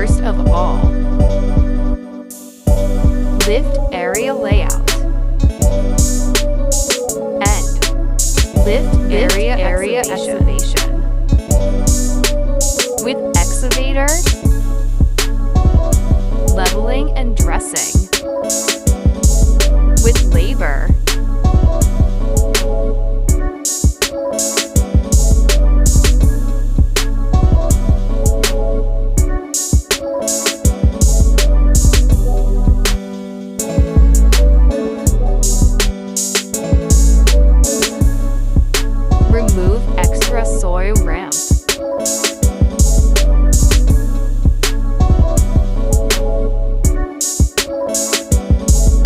First of all, lift area layout and lift area excavation. With excavator, leveling and dressing. With labor, remove extra soil ramp.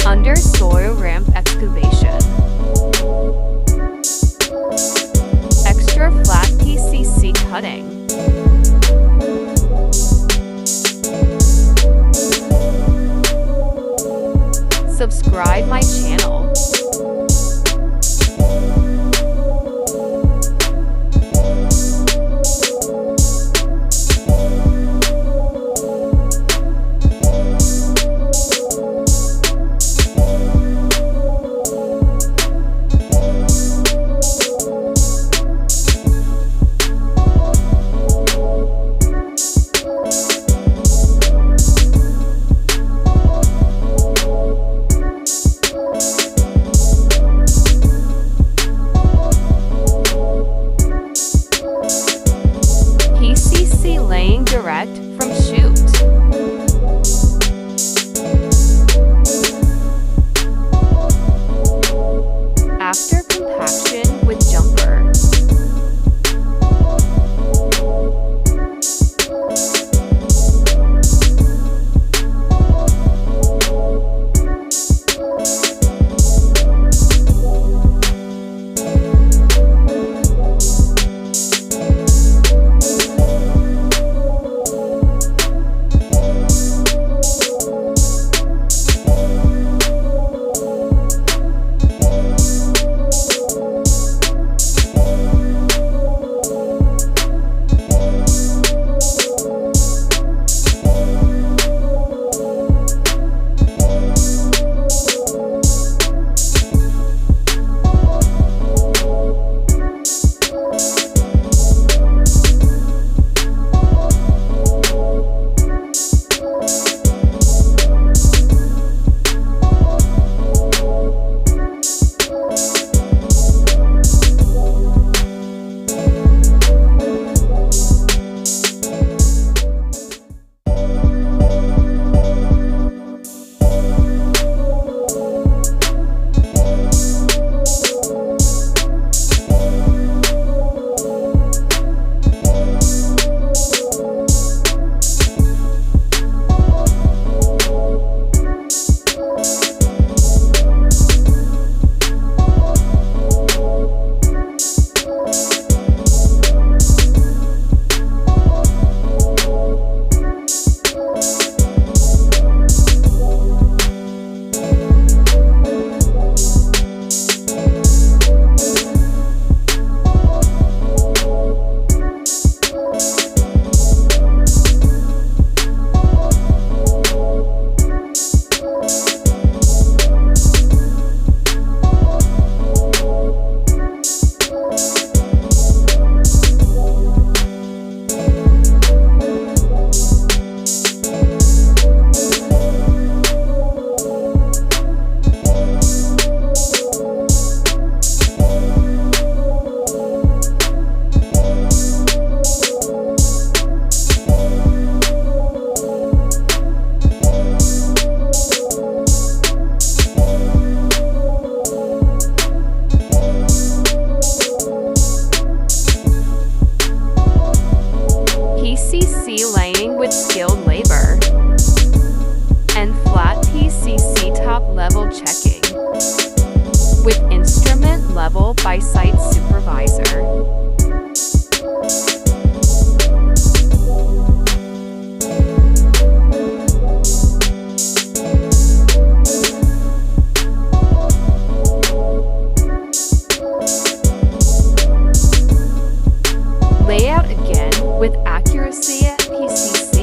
Under soil ramp excavation, extra flat PCC cutting. Subscribe my channel. PCC laying direct from chute. After compaction with jumper. with skilled labor, and flat PCC top level checking, with instrument level by site supervisor. Layout again with accuracy at PCC.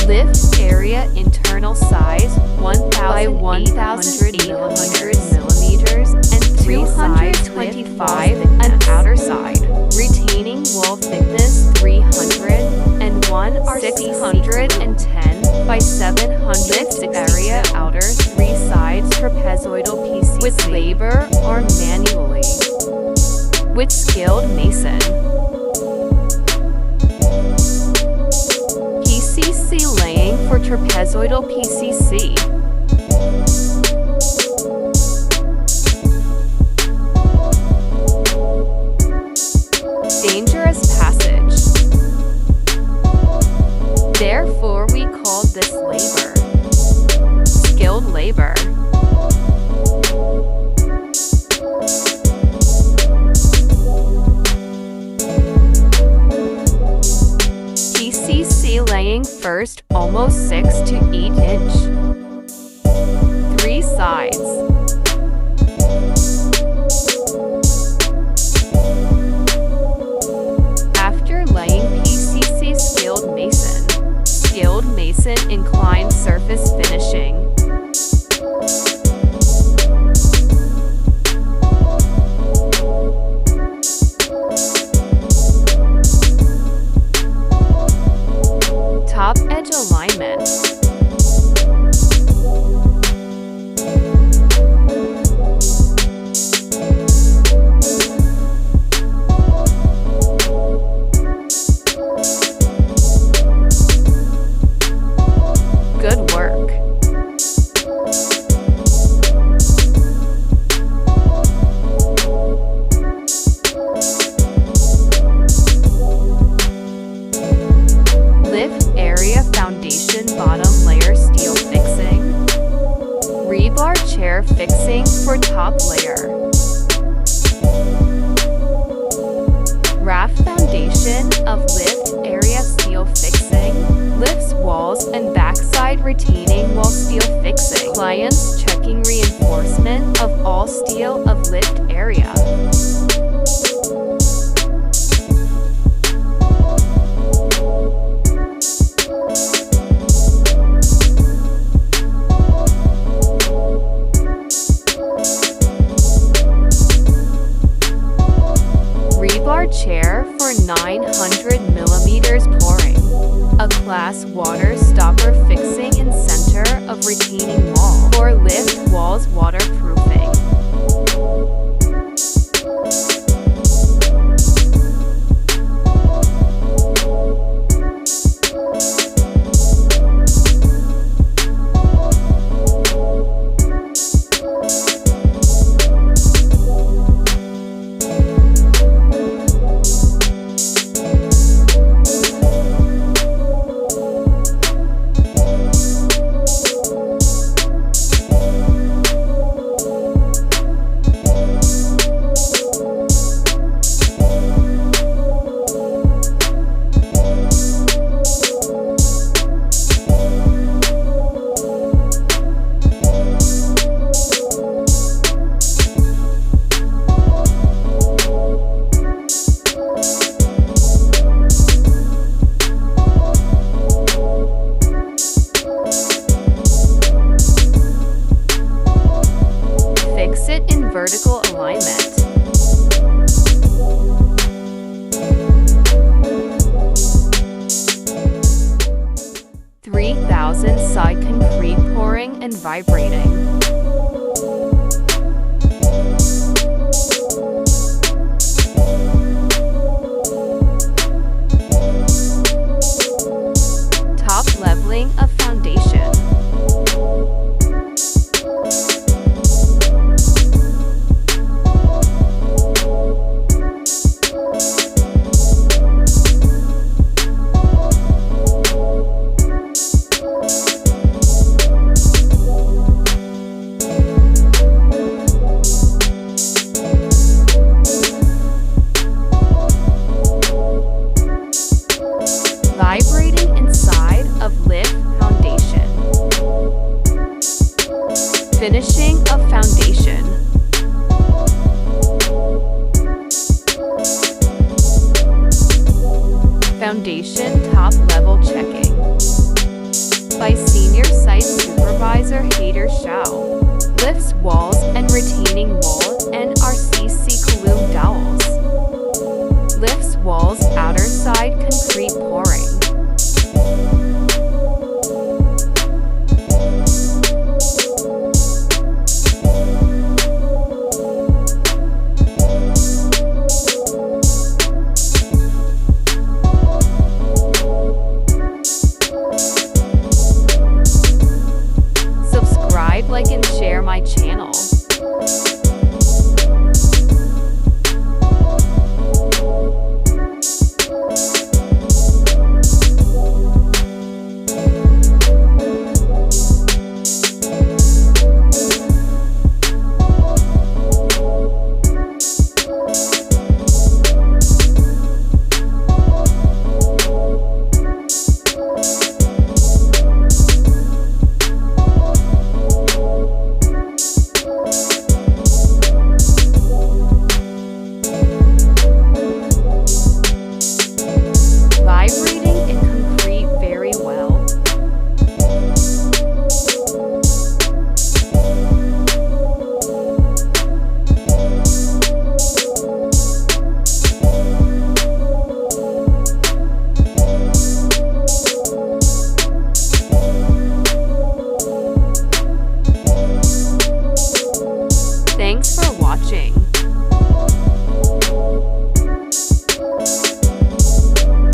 Lift area internal size 1,000 by 1,800 millimeters and 325 an outer side. Retaining wall thickness 301 or 610 by 700 area outer 3 sides trapezoidal PCC with labor or manually with skilled mason. PCC laying for trapezoidal PCC. Dangerous passage. Therefore we call this labor. Skilled labor. PCC laying first almost 6 to 8 inch. 3 sides. After laying PCC skilled mason. Skilled mason inclined surface finishing. Top edge alignment. Good work. Lift area foundation bottom layer steel fixing. Rebar chair fixing for top layer. Raft foundation of lift area steel fixing. Lifts walls and backside retaining wall steel fixing. Clients checking reinforcement of all steel of lift area. Rebar chair for 900 millimeters pouring. A glass water stopper fixing in center of retaining wall for lift walls waterproofing. Fix it in vertical alignment. Side concrete pouring and vibrating. Top leveling of foundation. Vibrating inside of lift foundation. Finishing of foundation. Foundation top level checking. by Senior Site Supervisor Hader Shao. Lifts walls and retaining wall NRCC coloumn dowels. Lifts walls outer side concrete pouring. Subscribe, like and share my channel.